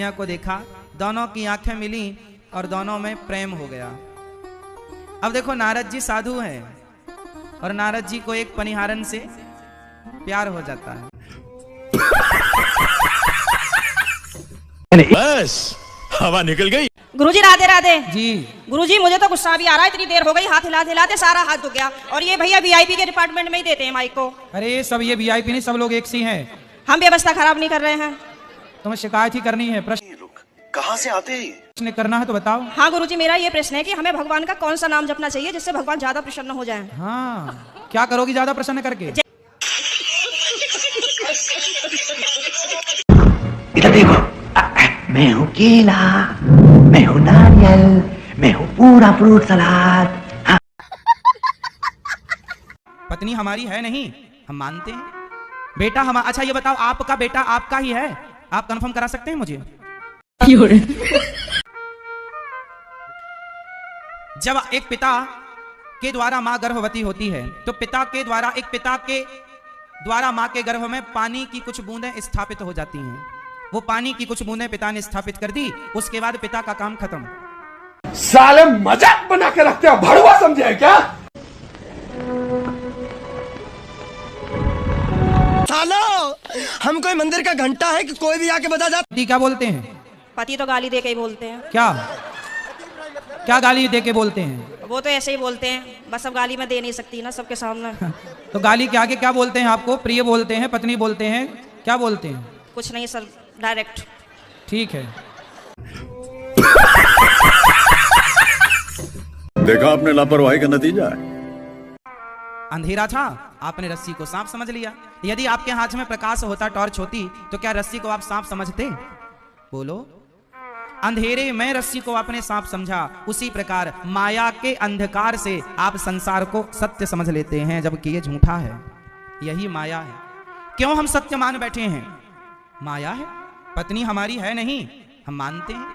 कन्या को देखा, दोनों की आंखें मिली और दोनों में प्रेम हो गया। अब देखो नारद जी साधु हैं और नारद जी को एक पनिहारन से प्यार हो जाता है। बस हवा निकल गई। गुरुजी राधे राधे जी। गुरुजी मुझे तो गुस्सा भी आ रहा है, इतनी देर हो गई, हाथ हिलाते हिलाते सारा हाथ दुख गया। और ये भैया वीआईपी के डिपार्टमेंट में ही देते हैं माइक को। अरे सब ये वीआईपी नहीं, सब लोग एक सी हैं। हम व्यवस्था खराब नहीं कर रहे हैं। तुम्हें शिकायत ही करनी है, प्रश्न कहाँ से आते हैं? प्रश्न करना है तो बताओ। हाँ गुरुजी, मेरा ये प्रश्न है कि हमें भगवान का कौन सा नाम जपना चाहिए जिससे भगवान ज्यादा प्रसन्न हो जाए। हाँ, क्या करोगी ज्यादा प्रसन्न करके? इधर देखो, मैं हूँ केला, मैं हूँ नारियल, मैं हूँ पूरा फ्रूट सलाद। हाँ। पत्नी हमारी है नहीं, हम मानते हैं। बेटा हम, अच्छा ये बताओ आपका बेटा आपका ही है, आप कंफर्म करा सकते हैं मुझे? जब एक पिता के द्वारा मां गर्भवती होती है तो पिता के द्वारा मां के गर्भ में पानी की कुछ बूंदें स्थापित हो जाती हैं। वो पानी की कुछ बूंदें पिता ने स्थापित कर दी, उसके बाद पिता का काम खत्म। साले मजाक बना के रखते हो, भड़वा समझे है क्या? सालो, हम कोई मंदिर का घंटा है कि कोई भी आके बता जा। पति क्या बोलते हैं? पति तो गाली दे के ही बोलते हैं। क्या गाली दे के बोलते हैं? वो तो ऐसे ही बोलते हैं, बस अब गाली मैं दे नहीं सकती ना सबके सामने। तो गाली के आगे क्या बोलते हैं आपको? प्रिय बोलते हैं, पत्नी बोलते हैं, क्या बोलते हैं? कुछ नहीं सर, डायरेक्ट। ठीक है। देखा आपने लापरवाही का नतीजा है। अंधेरा था, आपने रस्सी को सांप समझ लिया। यदि आपके हाथ में प्रकाश होता, टॉर्च होती, तो क्या रस्सी को आप सांप समझते? बोलो। अंधेरे में रस्सी को आपने सांप समझा, उसी प्रकार माया के अंधकार से आप संसार को सत्य समझ लेते हैं, जबकि ये झूठा है। यही माया है। क्यों हम सत्य मान बैठे हैं? माया है। पत्नी हमारी है नहीं, हम मानते हैं।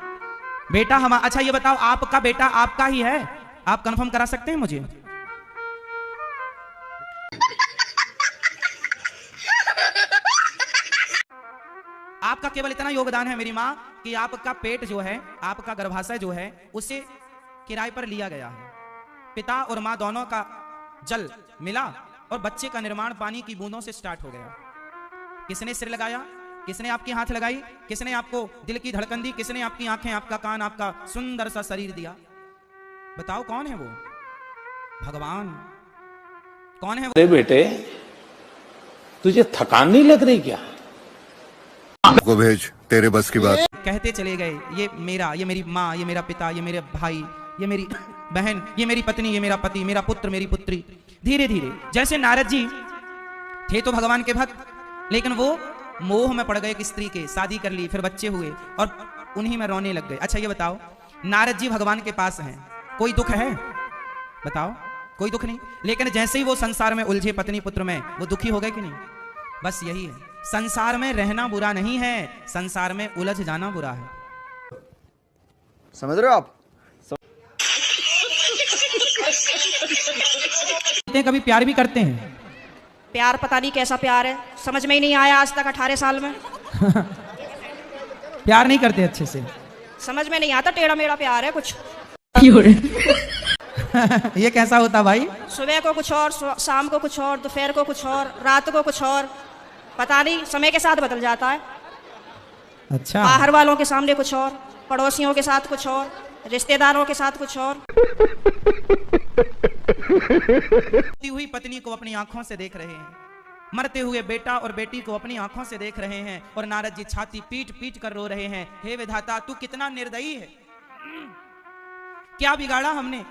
बेटा हम, अच्छा ये बताओ आपका बेटा आपका ही है, आप कंफर्म करा सकते हैं मुझे? आपका केवल इतना योगदान है मेरी माँ कि आपका पेट जो है, आपका गर्भाशय जो है, उसे किराए पर लिया गया है। पिता और माँ दोनों का जल मिला और बच्चे का निर्माण पानी की बूंदों से स्टार्ट हो गया। किसने सिर लगाया? किसने आपकी हाथ लगाई? किसने आपको दिल की धड़कन दी? किसने आपकी आंखें, आपका कान, आपका सुंदर सा शरीर दिया? बताओ कौन है वो? भगवान। कौन है वो? अरे बेटे, तुझे थकान नहीं लग रही क्या? को भेज, तेरे बस की बात। कहते चले गए, ये मेरा, ये मेरी माँ, ये मेरा पिता, ये मेरे भाई, ये मेरी बहन, ये मेरी पत्नी, ये मेरा पति, मेरा पुत्र, मेरी पुत्री। धीरे धीरे जैसे नारद जी थे तो भगवान के भक्त, लेकिन वो मोह में पड़ गए एक स्त्री के, शादी कर ली, फिर बच्चे हुए और उन्हीं में रोने लग गए। अच्छा ये बताओ, नारद जी भगवान के पास हैं, कोई दुख है? बताओ, कोई दुख नहीं। लेकिन जैसे ही वो संसार में उलझे पत्नी पुत्र में, वो दुखी हो गए कि नहीं? बस यही है, संसार में रहना बुरा नहीं है, संसार में उलझ जाना बुरा है। समझ रहे हो आप? कभी प्यार भी करते हैं? प्यार पता नहीं कैसा प्यार है, समझ में ही नहीं आया आज तक 18 साल में। प्यार नहीं करते अच्छे से? समझ में नहीं आता, टेढ़ा मेढ़ा प्यार है कुछ। ये कैसा होता भाई? सुबह को कुछ और, शाम को कुछ और, दोपहर को कुछ और, रात को कुछ और, पता नहीं, समय के साथ बदल जाता है। अच्छा। बाहर वालों के सामने कुछ और, पड़ोसियों के साथ कुछ और, रिश्तेदारों के साथ कुछ और। मरती हुई पत्नी को अपनी आंखों से देख रहे हैं, मरते हुए बेटा और बेटी को अपनी आंखों से देख रहे हैं, और नारद जी छाती पीट पीट कर रो रहे हैं, हे विधाता तू कितना निर्दयी है, क्या बिगाड़ा हमने?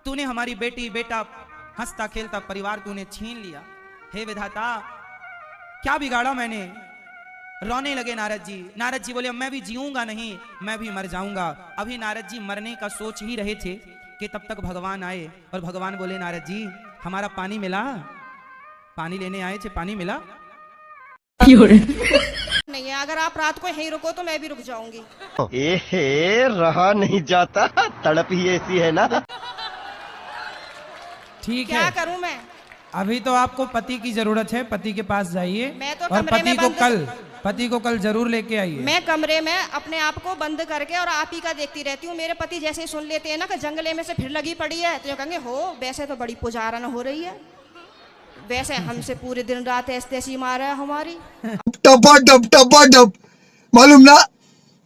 तूने हमारी बेटी बेटा हंसता खेलता परिवार तूने छीन लिया। हे विधाता क्या बिगाड़ा मैंने? रोने लगे नारद जी। नारद जी बोले मैं भी जीऊंगा नहीं, मैं भी मर जाऊंगा। अभी नारद जी मरने का सोच ही रहे थे कि तब तक भगवान आए, और भगवान बोले नारद जी हमारा पानी मिला? पानी लेने आए थे, पानी मिला? नहीं है, अगर आप रात को यहीं रुको तो मैं भी रुक जाऊंगी। रहा नहीं जाता, तड़प ही ऐसी है ना। ठीक क्या है, करूं मैं? अभी तो आपको पति की जरूरत है, पति के पास जाइए मैं तो और कमरे में पति को कल जरूर लेके आइए। मैं कमरे में अपने आप को बंद करके और आप ही का देखती रहती हूँ। मेरे पति जैसे ही सुन लेते हैं ना कि जंगले में से फिर लगी पड़ी है, तो कहेंगे हो वैसे तो बड़ी पुजारन हो रही है, वैसे हमसे पूरे दिन रात ऐसी मारा है हमारी। टपा टप मालूम ना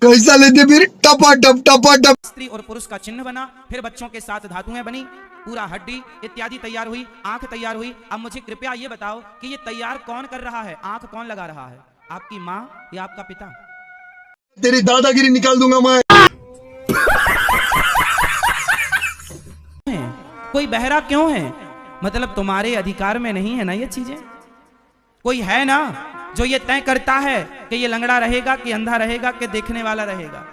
कैसा लेते फिर टपा टप। स्त्री और पुरुष का चिन्ह बना, फिर बच्चों के साथ धातुएं बनी, पूरा हड्डी इत्यादि तैयार हुई, आंख तैयार हुई। अब मुझे कृपया ये बताओ कि ये तैयार कौन कर रहा है, आंख कौन लगा रहा है, आपकी माँ या आपका पिता? तेरी दादागिरी निकाल दूंगा मैं। कोई बहरा क्यों है? मतलब तुम्हारे अधिकार में नहीं है ना ये चीजें? कोई है ना जो ये तय करता है कि ये लंगड़ा रहेगा कि अंधा रहेगा कि देखने वाला रहेगा?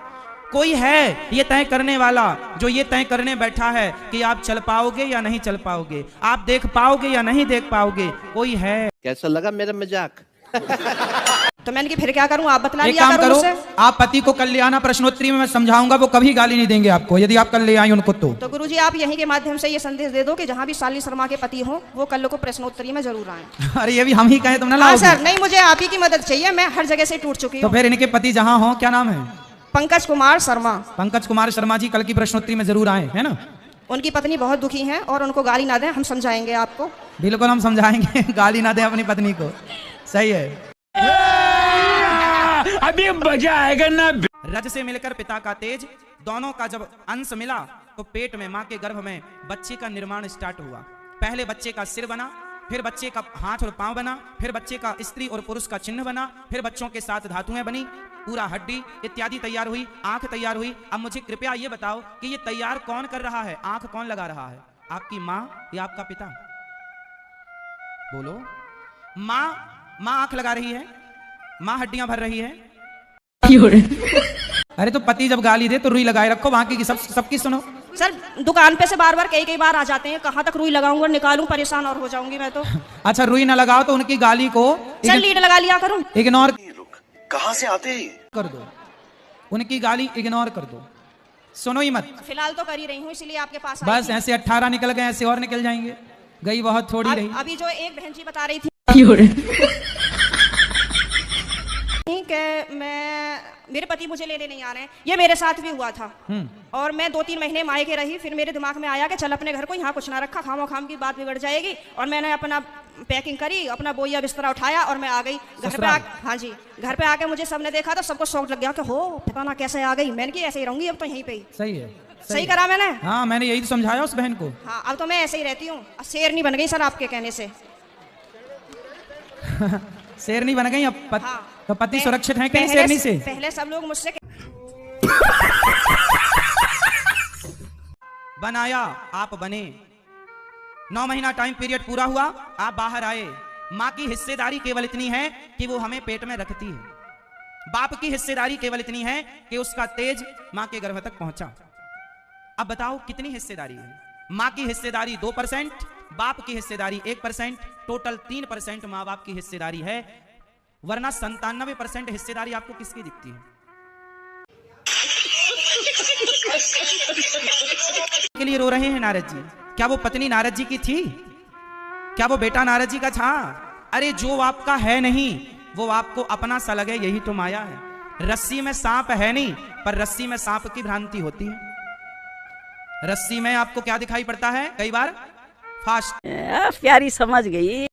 कोई है ये तय करने वाला जो ये तय करने बैठा है कि आप चल पाओगे या नहीं चल पाओगे, आप देख पाओगे या नहीं देख पाओगे? कोई है? कैसा लगा मेरा मजाक? तो मैंने कि फिर क्या करूं, आप बतला एक दिया काम करो करो, आप पति को कल ले आना, प्रश्नोत्तरी में मैं समझाऊंगा, वो कभी गाली नहीं देंगे आपको यदि आप कल ले आए उनको। तो गुरुजी आप यहीं के माध्यम से ये संदेश दे दो कि जहाँ भी शालिनी शर्मा के पति हो वो कल को प्रश्नोत्तरी में जरूर आए। अरे ये भी हम ही कहें तुम ना हाँ लाओगे? सर, नहीं मुझे आप ही की मदद चाहिए, मैं हर जगह से टूट चुकी तो हूँ। फिर इनके पति जहाँ हो, क्या नाम है? पंकज कुमार शर्मा। पंकज कुमार शर्मा जी कल की प्रश्नोत्तरी में जरूर आए, है ना? उनकी पत्नी बहुत दुखी है और उनको गाली ना दें, हम समझाएंगे आपको। बिल्कुल हम समझाएंगे, गाली ना दें अपनी पत्नी को। सही है, अभी मजा आएगा ना। रज से मिलकर पिता का तेज, दोनों का जब अंश मिला तो पेट में मां के गर्भ में बच्चे का निर्माण स्टार्ट हुआ। पहले बच्चे का सिर बना, फिर बच्चे का हाथ और पांव बना, फिर बच्चे का स्त्री और पुरुष का चिन्ह बना, फिर बच्चों के साथ धातुएं बनी, पूरा हड्डी इत्यादि तैयार हुई, आंख तैयार हुई। अब मुझे कृपया ये बताओ कि ये तैयार कौन कर रहा है, आंख कौन लगा रहा है, आपकी माँ या आपका पिता? बोलो। माँ आंख लगा रही है, माँ हड्डियां भर रही है। अरे तो पति जब गाली दे तो रुई लगाए रखो, बाकी की सबकी सुनो। सर दुकान पे से बार बार कई बार आ जाते हैं, कहाँ तक रुई लगाऊंगा निकालूं, परेशान और हो जाऊंगी मैं तो। अच्छा रुई ना लगाओ तो उनकी गाली को सर लीड लगा लिया करूं, इग्नोर कहाँ से आते हैं कर दो, उनकी गाली इग्नोर कर दो, सुनो ही मत। फिलहाल तो कर ही रही हूँ, इसलिए आपके पास आई बस थी। ऐसे 18 निकल गए, ऐसे और निकल जाएंगे, गई बहुत थोड़ी रही। अभी जो एक बहन जी बता रही थी कि मेरे पति मुझे लेने नहीं आ रहे हैं, ये मेरे साथ भी हुआ था। और मैं 2-3 महीने मायके रही, फिर मेरे दिमाग में आया कि चल अपने घर को, यहाँ कुछ ना रखा, खामो खाम की बात बिगड़ जाएगी। और मैंने अपना पैकिंग करी, अपना बोया बिस्तरा उठाया और मैं आ गई घर पे। हाँ जी, घर पे आके मुझे सबने देखा तो सबको शौक लग गया कि हो पता ना कैसे आ गई। मैंने कि ऐसे ही रहूंगी अब तो यहीं पे ही। सही है, सही करा मैंने। हाँ मैंने यही तो समझाया उस बहन को। हाँ अब तो मैं ऐसे ही रहती हूँ, शेरनी बन गई सर आपके कहने से। शेरनी बन गई अब हाँ। तो पति सुरक्षित है कहीं शेरनी से? पहले सब लोग मुझसे बनाया, आप बने, 9 महीना टाइम पीरियड पूरा हुआ, आप बाहर आए। माँ की हिस्सेदारी केवल इतनी है कि वो हमें पेट में रखती है, बाप की हिस्सेदारी केवल इतनी है कि उसका तेज माँ के गर्भ तक पहुंचा। अब बताओ कितनी हिस्सेदारी है? माँ की हिस्सेदारी 2%, बाप की हिस्सेदारी 1%, टोटल 3% माँ बाप की हिस्सेदारी है, वरना 97% हिस्सेदारी आपको किसकी दिखती है? के लिए रो रहे हैं नारद जी? क्या वो पत्नी नारद जी की थी? क्या वो बेटा नारद जी का था? अरे जो आपका है नहीं वो आपको अपना सा लगे, यही तो माया है। रस्सी में सांप है नहीं, पर रस्सी में सांप की भ्रांति होती है। रस्सी में आपको क्या दिखाई पड़ता है? कई बार फास्ट। प्यारी समझ गई।